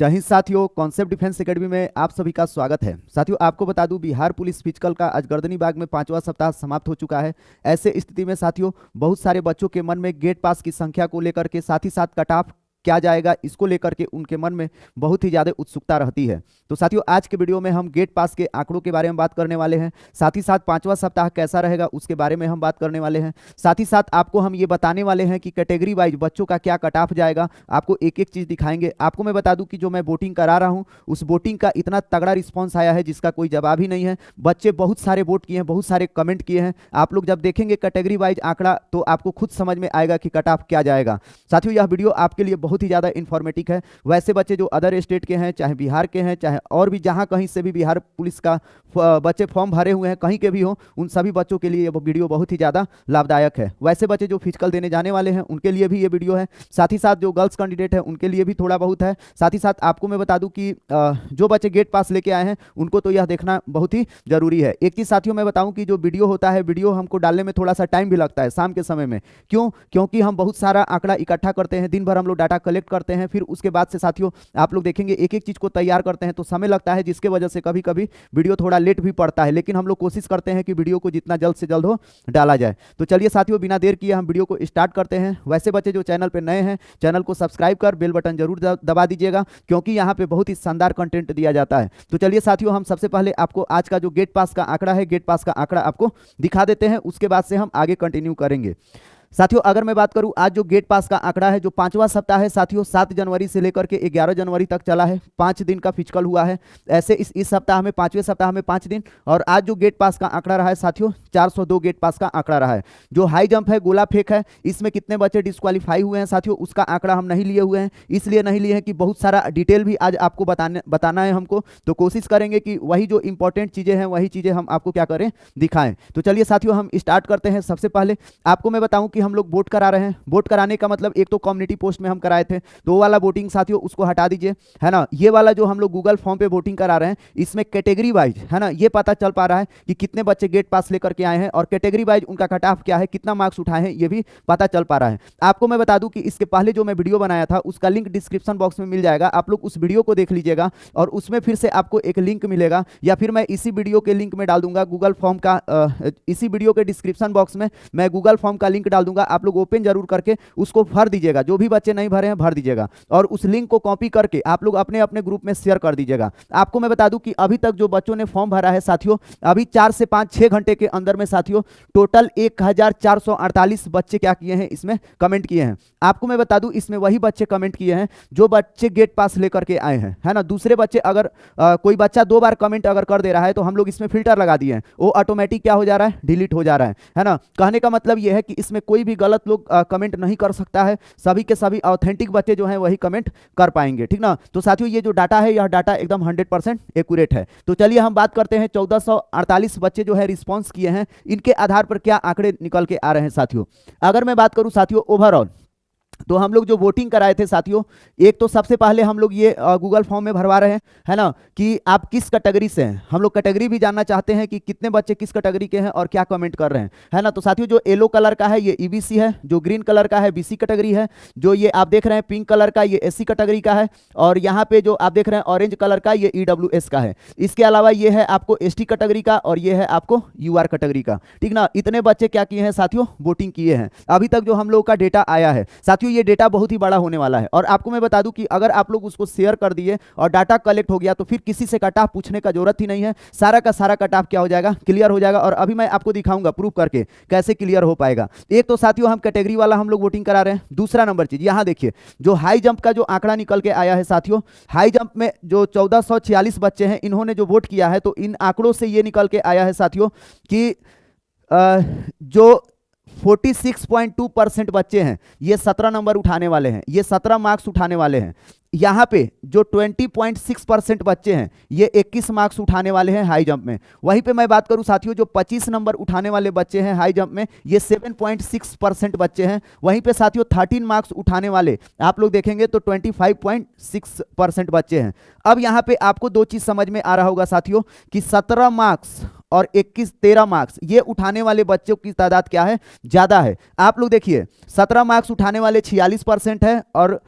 जय हिंद साथियों, concept defence academy में आप सभी का स्वागत है। साथियों, आपको बता दूं, बिहार पुलिस फिजिकल का आज गर्दनीबाग में 5वां सप्ताह समाप्त हो चुका है। ऐसे स्थिति में साथियों, बहुत सारे बच्चों के मन में गेट पास की संख्या को लेकर के, साथ ही साथ कट ऑफ क्या जाएगा, इसको लेकर के उनके मन में बहुत ही ज़्यादा उत्सुकता रहती है। तो साथियों, आज के वीडियो में हम गेट पास के आंकड़ों के बारे में बात करने वाले हैं। साथ ही साथ 5वां सप्ताह कैसा रहेगा उसके बारे में हम बात करने वाले हैं। साथ ही साथ आपको हम ये बताने वाले हैं कि कैटेगरी वाइज बच्चों का क्या कट ऑफ जाएगा। आपको एक एक चीज़ दिखाएंगे। आपको मैं बता दूं कि जो मैं वोटिंग करा रहा हूं, उस वोटिंग का इतना तगड़ा रिस्पॉन्स आया है जिसका कोई जवाब ही नहीं है। बच्चे बहुत सारे वोट किए हैं, बहुत सारे कमेंट किए हैं। आप लोग जब देखेंगे कैटेगरी वाइज आंकड़ा तो आपको खुद समझ में आएगा कि कट ऑफ क्या जाएगा। साथियों, यह वीडियो आपके लिए बहुत ही ज़्यादा इन्फॉर्मेटिव है। वैसे बच्चे जो अदर स्टेट के हैं, चाहे बिहार के हैं, चाहे और भी जहां कहीं से भी बिहार पुलिस का बच्चे फॉर्म भरे हुए हैं, कहीं के भी हो, उन सभी बच्चों के लिए ये वीडियो बहुत ही ज़्यादा लाभदायक है। वैसे बच्चे जो फिजिकल देने जाने वाले हैं उनके लिए भी ये वीडियो है। साथ ही साथ जो गर्ल्स कैंडिडेट है उनके लिए भी थोड़ा बहुत है। साथ ही साथ आपको मैं बता दूं कि जो बच्चे गेट पास लेके आए हैं उनको तो यह देखना बहुत ही जरूरी है। एक चीज़ साथियों मैं बताऊं कि जो वीडियो होता है, वीडियो हमको डालने में थोड़ा सा टाइम भी लगता है शाम के समय में। क्योंकि हम बहुत सारा आंकड़ा इकट्ठा करते हैं, दिन भर हम लोग डाटा कलेक्ट करते हैं, फिर उसके बाद से साथियों आप लोग देखेंगे एक एक चीज को तैयार करते हैं तो समय लगता है, जिसके वजह से कभी कभी वीडियो थोड़ा लेट भी पड़ता है। लेकिन हम लोग कोशिश करते हैं कि वीडियो को जितना जल्द से जल्द हो डाला जाए। तो चलिए साथियों, बिना देर किए हम वीडियो को स्टार्ट करते हैं। वैसे बच्चे जो चैनल पर नए हैं, चैनल को सब्सक्राइब कर बेल बटन जरूर दबा दीजिएगा, क्योंकि यहाँ पे बहुत ही शानदार कंटेंट दिया जाता है। तो चलिए साथियों, हम सबसे पहले आपको आज का जो गेट पास का आंकड़ा है, गेट पास का आंकड़ा आपको दिखा देते हैं। उसके बाद से हम आगे कंटिन्यू करेंगे। साथियों, अगर मैं बात करूं आज जो गेट पास का आंकड़ा है, जो 5वां सप्ताह है साथियों, 7 जनवरी से लेकर के 11 जनवरी तक चला है। 5 दिन का फिजिकल हुआ है। ऐसे इस सप्ताह में, 5वें सप्ताह में 5 दिन। और आज जो गेट पास का आंकड़ा रहा है साथियों, 402 गेट पास का आंकड़ा रहा है। जो हाई जंप है, गोला फेंक है, इसमें कितने बच्चे डिस्क्वालीफाई हुए हैं साथियों, उसका आंकड़ा हम नहीं लिए हुए हैं। इसलिए नहीं लिए हैं कि बहुत सारा डिटेल भी आज आपको बताना है हमको। तो कोशिश करेंगे कि वही जो इंपॉर्टेंट चीज़ें हैं वही चीज़ें हम आपको क्या करें, दिखाएं। तो चलिए साथियों, हम स्टार्ट करते हैं। सबसे पहले आपको मैं बताऊं कि हम लोग वोट करा रहे हैं। वोट कराने का मतलब, एक तो कम्युनिटी पोस्ट में हम कराए थे, तो वो वाला वोटिंग साथियों उसको हटा दीजिए, है ना। ये वाला जो हम लोग गूगल फॉर्म पे वोटिंग करा रहे हैं, इसमें कैटेगरी वाइज, है ना, ये पता चल पा रहा है कि कितने बच्चे गेट पास लेकर के आए हैं और कैटेगरी वाइज उनका कट ऑफ क्या है, कितना मार्क्स उठाए हैं, ये भी पता चल पा रहा है। आपको मैं बता दूं कि इसके पहले जो मैं वीडियो बनाया था उसका लिंक डिस्क्रिप्शन बॉक्स में मिल जाएगा। आप लोग उस वीडियो को देख लीजिएगा और उसमें फिर से आपको एक लिंक मिलेगा, या फिर मैं इसी वीडियो के लिंक में डाल दूंगा गूगल फॉर्म का। इसी वीडियो के डिस्क्रिप्शन बॉक्स में मैं गूगल फॉर्म का लिंक डाल दूंगा। आप लोग ओपन जरूर करके उसको भर दीजिएगा। जो भी बच्चे नहीं भरे हैं भर दीजिएगा, और उस लिंक को कॉपी करके आप लोग अपने अपने ग्रुप में शेयर कर दीजिएगा। आपको मैं बता दूं कि अभी तक जो बच्चों ने फॉर्म भरा है साथियों, अभी 4 से 5-6 घंटे के अंदर में साथियों टोटल 1448 बच्चे क्या किए हैं, इसमें कमेंट किए हैं। आपको मैं बता दूं, इसमें वही बच्चे कमेंट किए हैं जो बच्चे गेट पास लेकर के आए हैं, है ना। दूसरे बच्चे अगर कोई बच्चा 2 बार कमेंट अगर कर दे रहा है तो हम लोग इसमें फिल्टर लगा दिए हैं, वो ऑटोमेटिक क्या हो जा रहा है, डिलीट हो जा रहा है ना। कहने का मतलब यह है कि इसमें कोई भी गलत लोग कमेंट नहीं कर सकता है। सभी के सभी ऑथेंटिक बच्चे जो हैं वही कमेंट कर पाएंगे, ठीक ना। तो साथियों, ये जो डाटा है, यह डाटा एकदम 100% एक्यूरेट है। तो चलिए हम बात करते हैं, 1448 बच्चे जो है रिस्पॉन्स किए हैं, इनके आधार पर क्या आंकड़े निकल के आ रहे हैं साथियों। अगर मैं बात करूं साथियों ओवरऑल, तो हम लोग जो वोटिंग कराए थे साथियों, एक तो सबसे पहले हम लोग ये गूगल फॉर्म में भरवा रहे हैं, है ना, कि आप किस कैटेगरी से हैं। हम लोग कैटेगरी भी जानना चाहते हैं कि कितने बच्चे किस कैटेगरी के हैं और क्या कमेंट कर रहे हैं, है ना। तो साथियों, जो येलो कलर का है ये ईबीसी है, जो ग्रीन कलर का है बीसी कैटेगरी है, जो ये आप देख रहे हैं पिंक कलर का ये एससी कैटेगरी का है, और यहाँ पे जो आप देख रहे हैं ऑरेंज कलर का ये ईडब्ल्यूएस का है। इसके अलावा ये है आपको एसटी कैटेगरी का, और ये है आपको यूआर कैटेगरी का, ठीक ना। इतने बच्चे क्या किए हैं साथियों, वोटिंग किए हैं। अभी तक जो हम लोग का डेटा आया है साथियों, ये डेटा बहुत ही बड़ा होने वाला है। और आपको मैं बता दूं कि अगर आप लोग उसको शेयर कर दिए और डाटा कलेक्ट हो गया तो फिर किसी से कट ऑफ पूछने का जरूरत ही नहीं है। सारा का सारा कट ऑफ क्या हो जाएगा, क्लियर हो जाएगा। और अभी मैं आपको दिखाऊंगा प्रूफ करके कैसे क्लियर हो पाएगा। एक तो साथियों हम कैटेगरी वाला हम लोग वोटिंग करा रहे हैं। दूसरा नंबर चीज, यहां देखिए जो हाई जंप का जो आंकड़ा निकल के आया है साथियों, हाई जंप में जो 1446 बच्चे हैं इन्होंने जो वोट किया है, तो इन आंकड़ों से ये निकल के आया है साथियों कि जो 46.2% बच्चे हैं ये 17 नंबर उठाने वाले हैं, ये 17 मार्क्स उठाने वाले हैं। यहाँ पे जो 20.6% बच्चे हैं ये 21 मार्क्स उठाने वाले हैं हाई जंप में। वहीं पे मैं बात करूं साथियों, जो 25 नंबर उठाने वाले बच्चे हैं हाई जंप में, ये 7.6% बच्चे हैं। वहीं पे साथियों 13 मार्क्स उठाने वाले आप लोग देखेंगे तो 25.6% बच्चे हैं। अब यहाँ पे आपको दो चीज समझ में आ रहा होगा साथियों कि 17 मार्क्स और 21 13 मार्क्स ये उठाने वाले बच्चों की तादाद क्या है, ज्यादा है। आप लोग देखिए 17 मार्क्स उठाने वाले 46% है और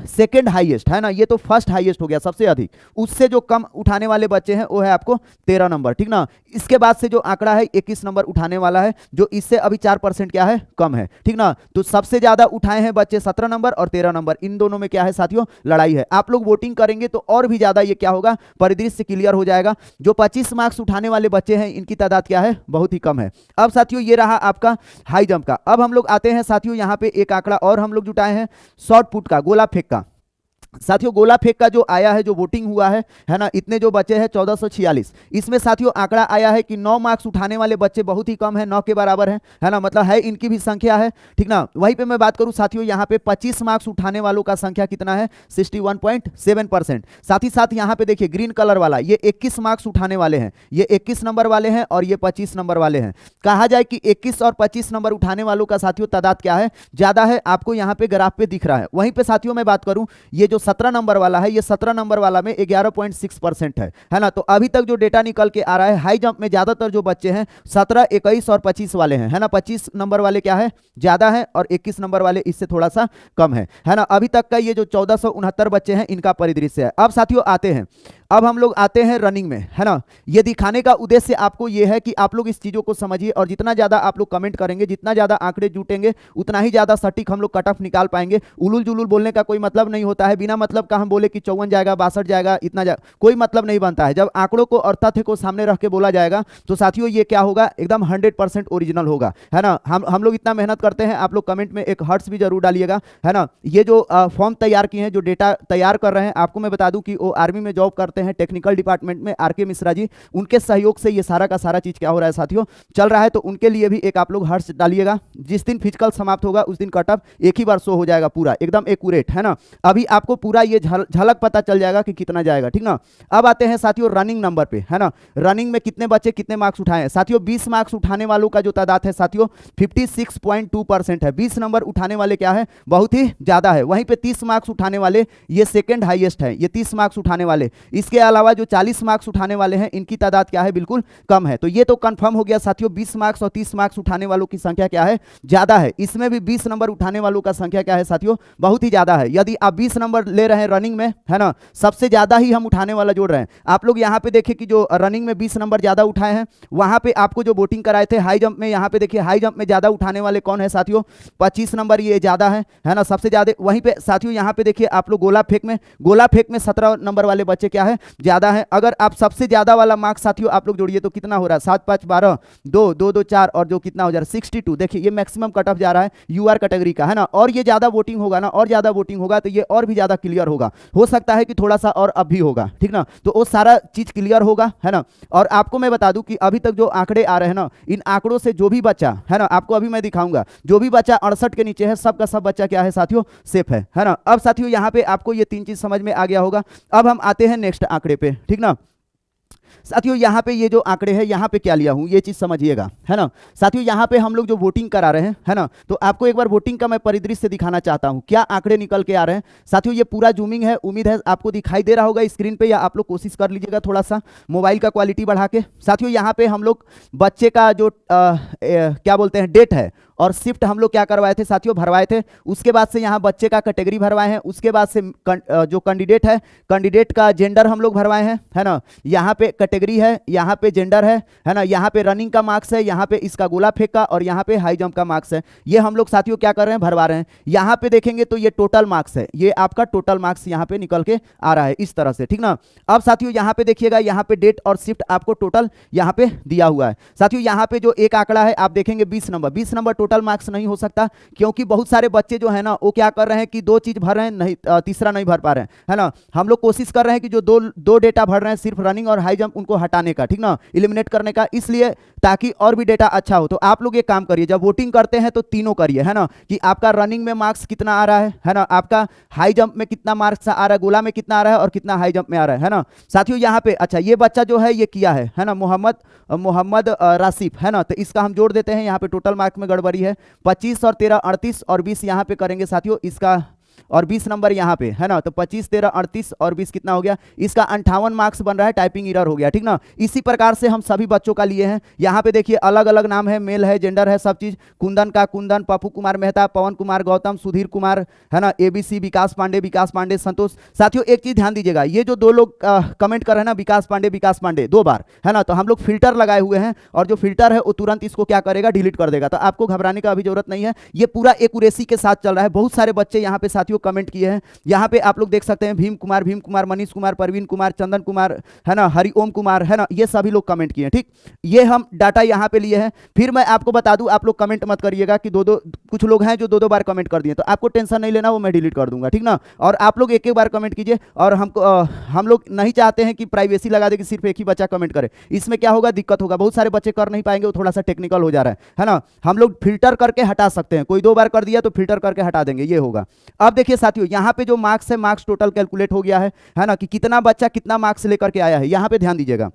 सेकंड हाईएस्ट है ना, ये तो फर्स्ट हाईएस्ट हो गया सबसे अधिक। उससे जो कम उठाने वाले बच्चे हैं वो है आपको 13 नंबर, ठीक ना। इसके बाद से जो आंकड़ा है 21 नंबर उठाने वाला है, जो इससे अभी 4% क्या है, कम है, ठीक ना। तो सबसे ज्यादा उठाए हैं बच्चे 17 नंबर और 13 नंबर, इन दोनों में क्या है साथियों, लड़ाई है। आप लोग वोटिंग करेंगे तो और भी ज्यादा ये क्या होगा, परिदृश्य क्लियर हो जाएगा। जो 25 मार्क्स उठाने वाले बच्चे हैं इनकी तादाद क्या है, बहुत ही कम है। अब साथियों ये रहा आपका हाई जंप का। अब हम लोग आते हैं साथियों यहाँ पे एक आंकड़ा और हम लोग जुटाए हैं शॉर्ट पुट का, गोला फेंक का। साथियों गोला फेंक का जो आया है, जो वोटिंग हुआ है ना, इतने जो बच्चे हैं 1446, इसमें साथियों आंकड़ा आया है कि 9 मार्क्स उठाने वाले बच्चे बहुत ही कम है, 9 के बराबर है ना, मतलब है इनकी भी संख्या है, ठीक ना। वहीं पे मैं बात करूं साथियों यहाँ पे 25 मार्क्स उठाने वालों का संख्या कितना है, 61.7%। साथ ही साथ यहाँ पे देखिए ग्रीन कलर वाला ये 21 मार्क्स उठाने वाले हैं, ये 21 नंबर वाले हैं और ये 25 नंबर वाले हैं। कहा जाए कि 21 और 25 नंबर उठाने वालों का साथियों तादाद क्या है, ज्यादा है, आपको यहाँ पे ग्राफ पे दिख रहा है। वहीं पे साथियों मैं बात करूं ये जो 17 नंबर वाला है, ये 17 नंबर वाला में 11.6% है ना। तो अभी तक जो डेटा निकल के आ रहा है, हाई जंप में ज्यादातर जो बच्चे हैं 17, 21 और 25 वाले हैं, है ना। 25 नंबर वाले क्या है, ज्यादा है और 21 नंबर वाले इससे थोड़ा सा कम है ना। अभी तक का ये जो 1469 बच्चे हैं इनका परिदृश्य है। अब साथियों आते हैं, अब हम लोग आते हैं रनिंग में, है ना। ये दिखाने का उद्देश्य आपको ये है कि आप लोग इस चीजों को समझिए और जितना ज्यादा आप लोग कमेंट करेंगे, जितना ज्यादा आंकड़े जुटेंगे, उतना ही ज्यादा सटीक हम लोग कट ऑफ निकाल पाएंगे। उलूल जुलूल बोलने का कोई मतलब नहीं होता है, बिना मतलब का हम बोले कि 54 जाएगा, 62 जाएगा, इतना जाएगा, कोई मतलब नहीं बनता है। जब आंकड़ों को और तथ्य को सामने रख के बोला जाएगा तो साथियों ये क्या होगा, एकदम 100% ओरिजिनल होगा, है ना। हम लोग इतना मेहनत करते हैं, आप लोग कमेंट में एक हर्ट्स भी जरूर डालिएगा, है ना। ये जो फॉर्म तैयार किए हैं, जो डेटा तैयार कर रहे हैं, आपको मैं बता दूं कि वो आर्मी में जॉब करते हैं, टेक्निकल डिपार्टमेंट में, आर के मिश्रा जी, उनके सहयोग से ये सारा का सारा चीज क्या हो रहा है साथियों, चल रहा है। तो उनके लिए भी एक आप लोग हर्ष डालिएगा। जिस दिन फिजिकल समाप्त होगा उस दिन कटअप एक ही बार शो हो जाएगा, पूरा एकदम एक्यूरेट, है ना। अभी आपको पूरा ये झलक पता चल जाएगा कि कितना जाएगा, ठीक ना। अब आते हैं साथियों रनिंग नंबर पे, है ना। रनिंग में कितने बच्चे कितने मार्क्स उठाए हैं साथियों, 20 मार्क्स उठाने वालों का जो तादाद है साथियों 56.2% है। 20 नंबर उठाने वाले क्या है, बहुत ही ज्यादा है। वहीं पे 30 मार्क्स उठाने वाले ये सेकंड हाईएस्ट है, ये 30 मार्क्स उठाने वाले। इसके अलावा जो 40 मार्क्स उठाने वाले हैं इनकी तादाद क्या है, बिल्कुल कम है। तो ये तो कंफर्म हो गया साथियों, 20 मार्क्स और 30 मार्क्स उठाने वालों की संख्या क्या है, ज्यादा है। इसमें भी 20 नंबर उठाने वालों का संख्या क्या है साथियों, बहुत ही ज्यादा है। यदि आप 20 नंबर ले रहे हैं रनिंग में, है ना, सबसे ज्यादा ही हम उठाने वाला जोड़ रहे हैं। आप लोग यहाँ पे देखिए कि जो रनिंग में 20 नंबर ज्यादा उठाए हैं, वहां पे आपको जो वोटिंग कराए थे हाई जंप में, यहाँ पे देखिए हाई जंप में ज्यादा उठाने वाले कौन है साथियों, 25 नंबर ये ज्यादा है ना, सबसे ज्यादा। वहीं पे साथियों यहाँ पे देखिए आप लोग गोला फेंक में 17 नंबर वाले बच्चे क्या है, ज्यादा है। अगर आप सबसे ज्यादा वाला मार्क्स साथियों आप लोग जोड़िए तो कितना हो रहा है, 7 5 12 2 2 2 4 और जो कितना हो जा रहा है 62। देखिए ये मैक्सिमम कट ऑफ जा रहा है यूआर कैटेगरी का, है ना। और ये ज्यादा वोटिंग होगा ना, और ज्यादा वोटिंग होगा तो ये और भी ज्यादा क्लियर होगा। हो सकता है कि थोड़ा सा और अब भी होगा, ठीक ना। तो वो सारा चीज क्लियर होगा, है ना। और आपको मैं बता दूं कि अभी तक जो आंकड़े आ रहे हैं ना, इन आंकड़ों से जो भी बच्चा, है ना, आपको अभी मैं दिखाऊंगा, जो भी बच्चा 68 के नीचे है, सब का सब बच्चा क्या है साथियों, सेफ है ना। अब साथियों यहाँ पे आपको ये 3 चीज समझ में आ गया होगा। अब हम आते हैं नेक्स्ट आंकड़े पे, ठीक ना। साथियों यहाँ पे ये जो आंकड़े हैं, यहाँ पे क्या लिया हूं ये चीज समझिएगा, है ना। साथियों यहाँ पे हम लोग जो वोटिंग करा रहे हैं, है ना, तो आपको एक बार वोटिंग का मैं परिदृश्य दिखाना चाहता हूं, क्या आंकड़े निकल के आ रहे हैं साथियों। ये पूरा जूमिंग है, उम्मीद है आपको दिखाई दे रहा होगा स्क्रीन पे, या आप लोग कोशिश कर लीजिएगा थोड़ा सा मोबाइल का क्वालिटी बढ़ा के। साथियों यहाँ पे हम लोग बच्चे का जो क्या बोलते हैं डेट है और शिफ्ट हम लोग क्या करवाए थे साथियों, भरवाए थे। उसके बाद से यहाँ बच्चे का कैटेगरी भरवाए हैं। उसके बाद से जो कैंडिडेट है, कैंडिडेट का जेंडर हम लोग भरवाए हैं, है ना। यहाँ पे कैटेगरी है, यहाँ पे जेंडर है ना। यहाँ पे रनिंग का मार्क्स है, यहाँ पे इसका गोला फेंक का, और यहाँ पे हाई जंप का मार्क्स है। ये हम लोग साथियों क्या कर रहे हैं, भरवा रहे हैं। यहाँ पे देखेंगे तो ये टोटल मार्क्स है, ये आपका टोटल मार्क्स यहाँ पे निकल के आ रहा है इस तरह से, ठीक ना। अब साथियों यहाँ पे देखिएगा, यहाँ पे डेट और शिफ्ट आपको टोटल यहाँ पे दिया हुआ है। साथियों यहाँ पे जो एक आंकड़ा है आप देखेंगे 20 नंबर टोटल मार्क्स नहीं हो सकता, क्योंकि बहुत सारे बच्चे जो है ना वो क्या कर रहे हैं कि 2 चीज भर रहे हैं, नहीं तीसरा नहीं भर पा रहे हैं, है ना। हम लोग कोशिश कर रहे हैं कि जो दो डेटा भर रहे हैं, सिर्फ रनिंग और हाई जंप, उनको हटाने का, ठीक ना, एलिमिनेट करने का, इसलिए ताकि और भी डेटा अच्छा हो। तो आप लोग ये काम करिए, जब वोटिंग करते हैं तो तीनों करिए, है ना, कि आपका रनिंग में मार्क्स कितना आ रहा है ना, आपका हाई जंप में कितना मार्क्स आ रहा है, गोला में कितना आ रहा है और कितना हाई जंप में आ रहा है ना। साथियों यहाँ पे अच्छा ये बच्चा जो है ये किया है ना, मोहम्मद राशिफ, है ना। तो इसका हम जोड़ देते हैं, यहाँ पे टोटल मार्क्स में गड़बड़ी है, 25 और 13 38 और 20 यहाँ पे करेंगे साथियों इसका और 20 नंबर यहाँ पे है ना। तो 25 13 38 और 20 कितना हो गया, इसका 58 मार्क्स बन रहा है, टाइपिंग एरर हो गया, ठीक ना। इसी प्रकार से हम सभी बच्चों का लिए हैं। यहाँ पे देखिए अलग अलग नाम है, मेल है, जेंडर है, सब चीज। कुंदन का कुंदन, पप्पू कुमार मेहता, पवन कुमार गौतम, सुधीर कुमार है ना, एबीसी, विकास पांडे, संतोष। साथियों एक चीज ध्यान दीजिएगा, ये जो दो लोग कमेंट कर रहे हैं ना विकास पांडे 2 बार है ना, तो हम लोग फिल्टर लगाए हुए हैं और जो फिल्टर है वो तुरंत इसको क्या करेगा, डिलीट कर देगा। तो आपको घबराने का अभी जरूरत नहीं है, ये पूरा एक्यूरेसी के साथ चल रहा है। बहुत सारे बच्चे यहाँ पे साथियों कमेंट किए हैं। यहाँ पे आप लोग देख सकते हैं भीम कुमार, मनीष कुमार, परवीन कुमार, चंदन कुमार है ना, हरिओम कुमार है ना, ये सभी लोग कमेंट किए हैं, ठीक। ये हम डाटा यहाँ पे लिए हैं। फिर मैं आपको बता दूं, आप लोग कमेंट मत करिएगा कि कुछ लोग हैं जो 2 बार कमेंट कर दिए, तो आपको टेंशन नहीं लेना, वो मैं डिलीट कर दूंगा, ठीक ना। और आप लोग एक बार कमेंट कीजिए। और हम लोग नहीं चाहते हैं कि प्राइवेसी लगा दे कि सिर्फ एक ही बच्चा कमेंट करे। इसमें क्या होगा, दिक्कत होगा, बहुत सारे बच्चे कर नहीं पाएंगे, वो थोड़ा सा टेक्निकल हो जा रहा है ना। हम लोग फिल्टर करके हटा सकते हैं, कोई 2 बार कर दिया तो फिल्टर करके हटा देंगे, ये होगा। अब देखिए साथियों, यहाँ पे जो मार्क्स है, मार्क्स टोटल कैलकुलेट हो गया है ना, कि कितना बच्चा कितना मार्क्स लेकर के आया है। यहाँ पे ध्यान दीजिएगा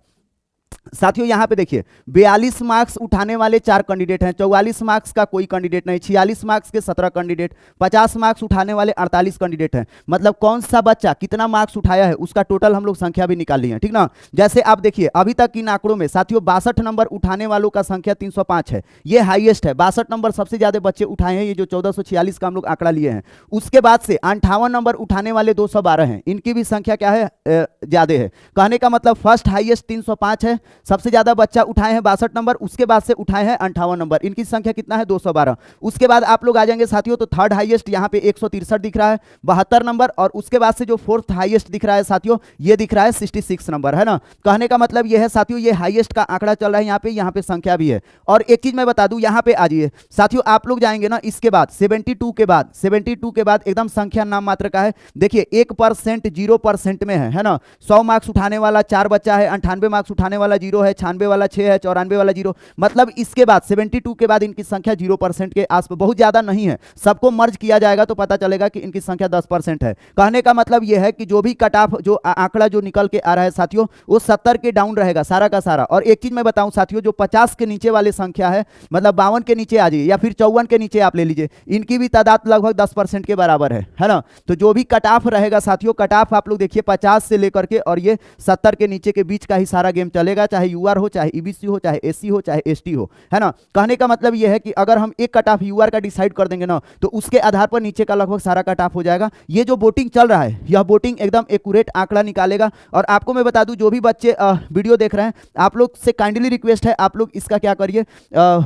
साथियों, यहां पे देखिए 42 मार्क्स उठाने वाले 4 कैंडिडेट हैं, 44 मार्क्स का कोई कैंडिडेट नहीं, 46 मार्क्स के 17 कैंडिडेट, 50 मार्क्स उठाने वाले 48 कैंडिडेट हैं। मतलब कौन सा बच्चा कितना मार्क्स उठाया है उसका टोटल हम लोग संख्या भी निकाल ली है, ठीक ना। जैसे आप देखिए अभी तक इन आंकड़ों में साथियों 62 नंबर उठाने वालों का संख्या 305 है, ये हाईएस्ट है। 62 नंबर सबसे ज्यादा बच्चे उठाए हैं, ये जो 1446 का हम लोग आंकड़ा लिए हैं। उसके बाद से 58 नंबर उठाने वाले 212 हैं, इनकी भी संख्या क्या है, ज्यादा है। कहने का मतलब फर्स्ट हाईएस्ट 305 है, सबसे ज्यादा बच्चा उठाए हैं 62 नंबर, उसके बाद से उठाए हैं 58 नंबर, इनकी संख्या कितना है 212। उसके बाद आप लोग आ जाएंगे साथियों, तो थर्ड हाईएस्ट यहाँ पे 163 दिख रहा है, 72 नंबर। और उसके बाद से जो फोर्थ हाईएस्ट दिख रहा है साथियों, ये दिख रहा है 66 नंबर, है ना। कहने का मतलब ये है साथियों, ये हाईएस्ट का आंकड़ा चल रहा है, यहाँ पे संख्या भी है। और एक चीज मैं बता दूं, यहाँ पे आ जाइए साथियों, आप लोग जाएंगे ना इसके बाद 72 के बाद एकदम संख्या नाम मात्र का है। देखिए 1% 0% में है ना। 100 मार्क्स उठाने वाला 4 बच्चा है, 98 मार्क्स उठाने वाला 0 है, 96 वाला 6 है, 94 वाला 0। मतलब इसके बाद 72 के बाद इनकी संख्या 0% के आसपास, बहुत ज्यादा नहीं है। सबको मर्ज किया जाएगा तो पता चलेगा कि इनकी संख्या 10% है। कहने का मतलब यह है कि जो भी कट ऑफ, जो आंकड़ा जो निकल के आ रहा है साथियों, वो 70 के डाउन रहेगा सारा का सारा। और एक चीज मैं बताऊं साथियों, जो 50 के नीचे वाले संख्या है, मतलब 52 के नीचे आ जाइए या फिर 54 के नीचे आप ले लीजिए, इनकी भी तादाद लगभग 10% के बराबर है ना। तो जो भी कट ऑफ रहेगा साथियों, कट ऑफ आप लोग देखिए 50 से लेकर के और ये 70 के नीचे के बीच का ही सारा गेम चलेगा, चाहे यूआर हो, चाहे ईबीसी हो, चाहे एससी हो, चाहे एसटी हो, है ना। कहने का मतलब यह है कि अगर हम एक कट ऑफ यूआर का डिसाइड कर देंगे ना, तो उसके आधार पर नीचे का लगभग सारा कट ऑफ हो जाएगा। ये जो वोटिंग चल रहा है, यह वोटिंग एकदम एक्यूरेट आंकड़ा निकालेगा। और आपको मैं बता दूं, जो भी बच्चे वीडियो देख रहे हैं, आप लोग से काइंडली रिक्वेस्ट है, आप लोग इसका क्या करिए,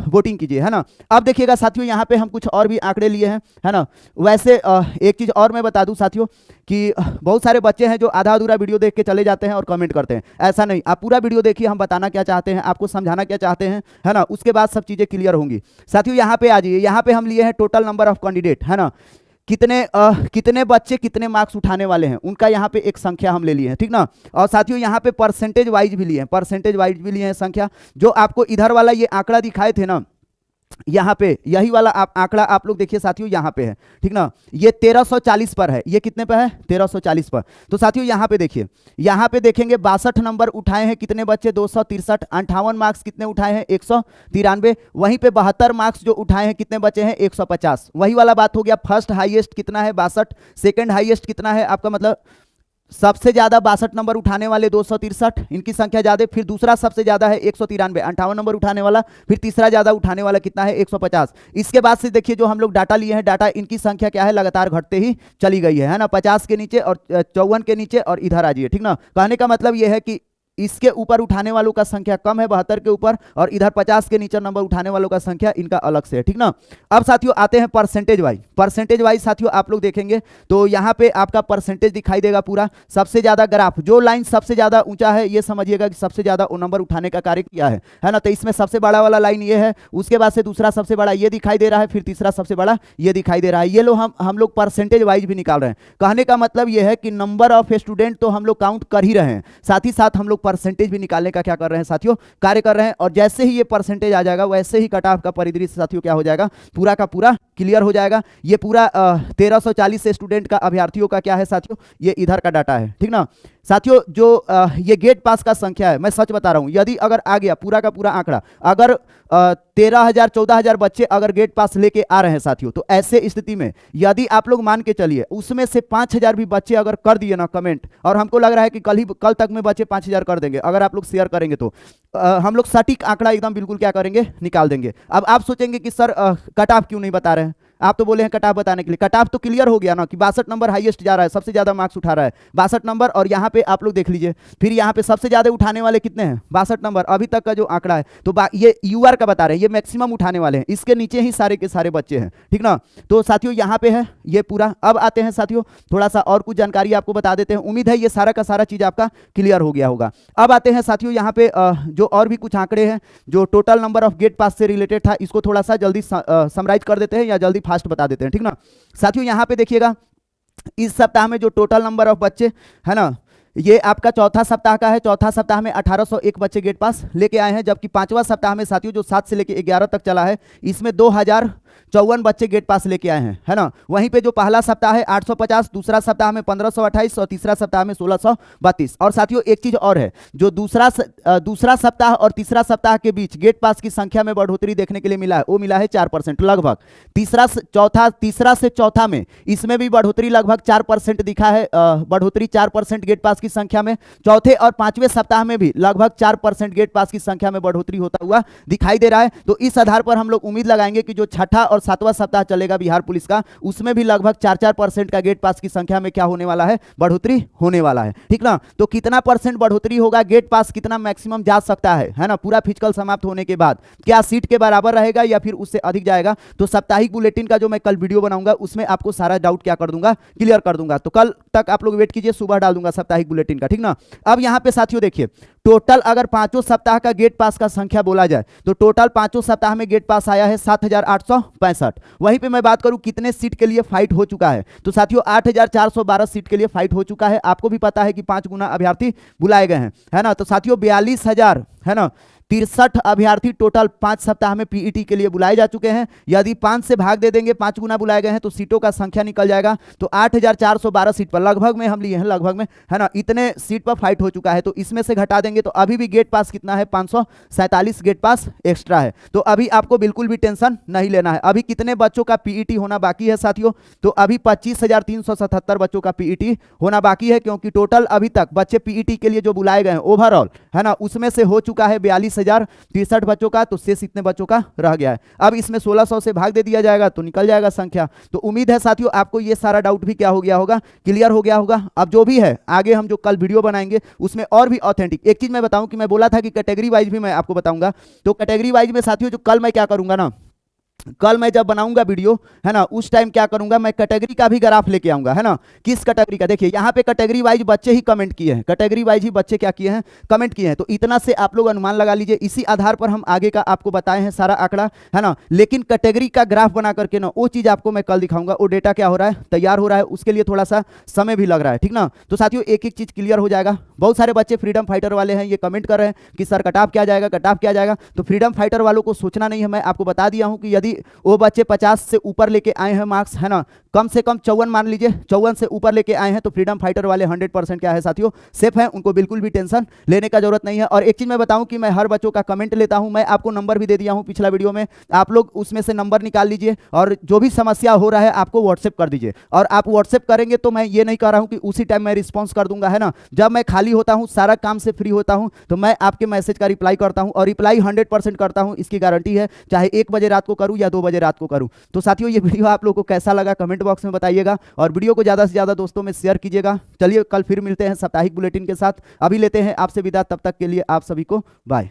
वोटिंग कीजिए, है ना। अब देखिएगा साथियों, यहाँ पे हम कुछ और भी आंकड़े लिए हैं, है ना। वैसे एक चीज और मैं बता दूं साथियों, कि बहुत सारे बच्चे हैं जो आधा अधूरा वीडियो देख के चले जाते हैं और कमेंट करते हैं। ऐसा नहीं, आप पूरा वीडियो देखिए, हम बताना क्या चाहते हैं, आपको समझाना क्या चाहते हैं, है ना। उसके बाद सब चीजें क्लियर होंगी साथियों। यहाँ पे आ जाइए, यहाँ पे हम लिए हैं टोटल नंबर ऑफ कैंडिडेट, है ना। कितने बच्चे कितने मार्क्स उठाने वाले हैं, उनका यहाँ पे एक संख्या हम ले लिए हैं, ठीक ना। और साथियों यहाँ पे परसेंटेज वाइज भी लिए हैं, संख्या। जो आपको इधर वाला ये आंकड़ा दिखाए थे ना, यहाँ पे यही वाला आंकड़ा आप लोग देखिए साथियों, यहाँ पे है, ठीक ना। ये 1340 पर है, ये कितने पर है, 1340 पर। तो साथियों यहाँ पे देखिए, यहाँ पे देखेंगे 62 नंबर उठाए हैं कितने बच्चे, 263। 58 मार्क्स कितने उठाए हैं, 193। वहीं पे 72 मार्क्स जो उठाए हैं कितने बचे हैं, 150। वही वाला बात हो गया, फर्स्ट हाईएस्ट कितना है, 62। सेकंड हाईएस्ट कितना है आपका, मतलब सबसे ज्यादा 62 नंबर उठाने वाले 263, इनकी संख्या ज्यादा। फिर दूसरा सबसे ज्यादा है 193, 58 नंबर उठाने वाला। फिर तीसरा ज्यादा उठाने वाला कितना है, 150। इसके बाद से देखिए जो हम लोग डाटा लिए हैं, डाटा इनकी संख्या क्या है, लगातार घटते ही चली गई है ना। 50 के नीचे और 54 के नीचे और इधर आ जाइए, ठीक ना। कहने का मतलब यह है कि इसके ऊपर उठाने वालों का संख्या कम है 72 के ऊपर, और इधर 50 के नीचे नंबर उठाने वालों का संख्या इनका अलग से है, ठीक ना। अब साथियों आते हैं परसेंटेज वाइज साथियों, आप लोग देखेंगे तो यहाँ पे आपका परसेंटेज दिखाई देगा पूरा। सबसे ज्यादा ग्राफ, जो लाइन सबसे ज्यादा ऊंचा है, ये समझिएगा कि सबसे ज्यादा वो नंबर उठाने का कार्य किया है ना। तो इसमें सबसे बड़ा वाला लाइन ये है, उसके बाद से दूसरा सबसे बड़ा ये दिखाई दे रहा है, फिर तीसरा सबसे बड़ा ये दिखाई दे रहा है। ये लो हम लोग परसेंटेज वाइज भी निकाल रहे हैं। कहने का मतलब ये है कि नंबर ऑफ स्टूडेंट तो हम लोग काउंट कर ही रहे हैं, साथ ही साथ हम लोग परसेंटेज भी निकालने का क्या कर रहे हैं साथियों, कार्य कर रहे हैं। और जैसे ही ये परसेंटेज आ जाएगा, वैसे ही कट ऑफ का परिदृश्य साथियों क्या हो जाएगा, पूरा का पूरा क्लियर हो जाएगा। ये पूरा 1340 स्टूडेंट का, अभ्यर्थियों का क्या है साथियों, ये इधर का डाटा है, ठीक ना। साथियों जो ये गेट पास का संख्या है, मैं सच बता रहा हूं, यदि अगर आ गया पूरा का पूरा आंकड़ा, अगर 13,000 14,000 बच्चे अगर गेट पास लेके आ रहे हैं साथियों, तो ऐसे स्थिति में यदि आप लोग मान के चलिए उसमें से 5,000 भी बच्चे अगर कर दिए ना कमेंट, और हमको लग रहा है कि कल तक में बच्चे 5,000 कर देंगे, अगर आप लोग शेयर करेंगे तो हम लोग सटीक आंकड़ा एकदम बिल्कुल क्या करेंगे, निकाल देंगे। अब आप सोचेंगे कि सर कट ऑफ क्यों नहीं बता रहे हैं, आप तो बोले हैं कट ऑफ बताने के लिए। कट ऑफ तो क्लियर हो गया ना कि 62 नंबर हाईएस्ट जा रहा है, सबसे ज्यादा मार्क्स उठा रहा है 62 नंबर, और यहाँ पे आप लोग देख लीजिए फिर यहाँ पे सबसे ज्यादा उठाने वाले कितने हैं, 62 नंबर अभी तक का जो आंकड़ा है, तो ये यूआर का बता रहे हैं, ये मैक्सिमम उठाने वाले हैं, इसके नीचे ही सारे के सारे बच्चे हैं, ठीक ना। तो साथियों यहाँ पे है ये पूरा। अब आते हैं साथियों थोड़ा सा और कुछ जानकारी आपको बता देते हैं, उम्मीद है ये सारा का सारा चीज आपका क्लियर हो गया होगा। अब आते हैं साथियों यहाँ पे जो और भी कुछ आंकड़े हैं जो टोटल नंबर ऑफ गेट पास से रिलेटेड था, इसको थोड़ा सा जल्दी समराइज कर देते हैं या जल्दी फास्ट बता देते हैं, ठीक ना। साथियों यहाँ पे देखिएगा इस सप्ताह में जो टोटल नंबर ऑफ बच्चे है ना, ये आपका चौथा सप्ताह का है। चौथा सप्ताह में 1801 बच्चे गेट पास लेके आए हैं, जबकि पांचवा सप्ताह में साथियों जो 7 से लेके 11 तक चला है, इसमें 2054 बच्चे गेट पास लेके आए हैं, है ना। वहीं पे जो पहला सप्ताह है 850, दूसरा सप्ताह में 1528 और तीसरा सप्ताह में 1632। और साथियों एक चीज और है, जो दूसरा सप्ताह और तीसरा सप्ताह के बीच गेट पास की संख्या में बढ़ोतरी देखने के लिए मिला है, वो मिला है 4% लगभग। तीसरा से चौथा में इसमें भी बढ़ोतरी लगभग 4% दिखा है, बढ़ोतरी 4% गेट पास की संख्या में। चौथे और पांचवें सप्ताह में भी लगभग 4% गेट पास की संख्या में बढ़ोतरी होता हुआ दिखाई दे रहा है। तो इस आधार पर हम लोग उम्मीद लगाएंगे कि जो छठा और सातवां सप्ताह चलेगा बिहार पुलिस का, उसमें भी लगभग 4% का गेट पास की संख्या में क्या होने वाला है, बढ़ोतरी होने वाला है, ठीक ना। तो कितना परसेंट बढ़ोतरी होगा, गेट पास कितना मैक्सिमम जा सकता है ना, पूरा फिजिकल समाप्त होने के बाद, क्या सीट के बराबर रहेगा या फिर उससे अधिक जाएगा, तो साप्ताहिक बुलेटिन का जो मैं कल वीडियो बनाऊंगा उसमें आपको सारा डाउट क्या कर दूंगा, क्लियर कर दूंगा। तो कल तक आप लोग वेट कीजिए, सुबह डाल दूंगा साप्ताहिक बुलेटिन का, ठीक ना। अब यहां पे साथियों देखिए टोटल अगर पांचों सप्ताह का गेट पास का संख्या बोला जाए तो टोटल पांचों सप्ताह में गेट पास आया है 7,865। वहीं पे मैं बात करूं कितने सीट के लिए फाइट हो चुका है, तो साथियों 8,412 सीट के लिए फाइट हो चुका है। आपको भी पता है कि 5 गुना अभ्यर्थी बुलाए गए हैं, है ना। तो साथियों 42,000 है ना 63 अभ्यर्थी टोटल 5 सप्ताह में पीईटी के लिए बुलाए जा चुके हैं। यदि 5 से भाग दे देंगे, 5 गुना बुलाए गए हैं, तो सीटों का संख्या निकल जाएगा। तो 8,412 सीट पर लगभग में हम लिए हैं, लगभग में, है ना, इतने सीट पर फाइट हो चुका है। तो इसमें से घटा देंगे तो अभी भी गेट पास कितना है, 547 गेट पास एक्स्ट्रा है। तो अभी आपको बिल्कुल भी टेंशन नहीं लेना है। अभी कितने बच्चों का पीईटी होना बाकी है साथियों, तो अभी 25,377 बच्चों का पीईटी होना बाकी है, क्योंकि टोटल अभी तक बच्चे पीईटी के लिए जो बुलाए गए हैं ओवरऑल, है ना, उसमें से हो चुका है 42,063 बच्चों का, तो शेष इतने बच्चों का रह गया है। अब इसमें 1600 से भाग दे दिया जाएगा तो निकल जाएगा संख्या। तो उम्मीद है साथियों आपको ये सारा डाउट भी क्या हो गया होगा, क्लियर हो गया होगा। अब जो भी है आगे हम जो कल वीडियो बनाएंगे उसमें और भी ऑथेंटिक, एक चीज मैं बताऊं कि मैं बोला था कि कैटेगरी वाइज भी मैं आपको बताऊंगा, तो कैटेगरी वाइज में साथियों जो कल मैं क्या करूंगा ना, कल मैं जब बनाऊंगा वीडियो, है ना, उस टाइम क्या करूंगा, मैं कैटेगरी का भी ग्राफ लेके आऊंगा, है ना। किस कैटेगरी का, देखिए यहाँ पे कैटेगरी वाइज बच्चे ही कमेंट किए हैं, कैटेगरी वाइज ही बच्चे क्या किए हैं, कमेंट किए हैं। तो इतना से आप लोग अनुमान लगा लीजिए, इसी आधार पर हम आगे का आपको बताए हैं सारा आंकड़ा, है ना। लेकिन कैटेगरी का ग्राफ बना करके ना वो चीज आपको मैं कल दिखाऊंगा, वो डेटा क्या हो रहा है, तैयार हो रहा है, उसके लिए थोड़ा सा समय भी लग रहा है, ठीक ना। तो साथियों एक एक चीज क्लियर हो जाएगा। बहुत सारे बच्चे फ्रीडम फाइटर वाले हैं, ये कमेंट कर रहे हैं कि सर कट ऑफ क्या जाएगा, कट ऑफ क्या जाएगा। तो फ्रीडम फाइटर वालों को सोचना नहीं है, मैं आपको बता दिया हूं कि यदि वो बच्चे 50 से ऊपर लेके आए हैं मार्क्स, है ना, कम से कम 54 मान लीजिए, 54 से ऊपर लेके आए हैं, तो फ्रीडम फाइटर वाले 100% क्या है साथियों, सेफ है, उनको बिल्कुल भी टेंशन लेने का जरूरत नहीं है। और एक चीज मैं बताऊं कि मैं हर बच्चों का कमेंट लेता हूं, मैं आपको नंबर भी दे दिया हूं पिछला वीडियो में, आप लोग उसमें से नंबर निकाल लीजिए और जो भी समस्या हो रहा है आपको व्हाट्सएप कर दीजिए। और आप व्हाट्सएप करेंगे तो मैं ये नहीं कह रहा हूं कि उसी टाइम मैं रिस्पॉन्स कर दूंगा, है ना। जब मैं खाली होता हूं, सारा काम से फ्री होता हूं, तो मैं आपके मैसेज का रिप्लाई करता हूं, और रिप्लाई 100% करता हूं, इसकी गारंटी है, चाहे 1 बजे रात को करूं या 2 बजे रात को करूं। तो साथियों ये वीडियो आप लोगों को कैसा लगा कमेंट बॉक्स में बताइएगा, और वीडियो को ज़्यादा से ज़्यादा दोस्तों में शेयर कीजिएगा। चलिए कल फिर मिलते हैं साप्ताहिक बुलेटिन के साथ, अभी लेते हैं आपसे विदा, तब तक के लिए आप सभी को बाय।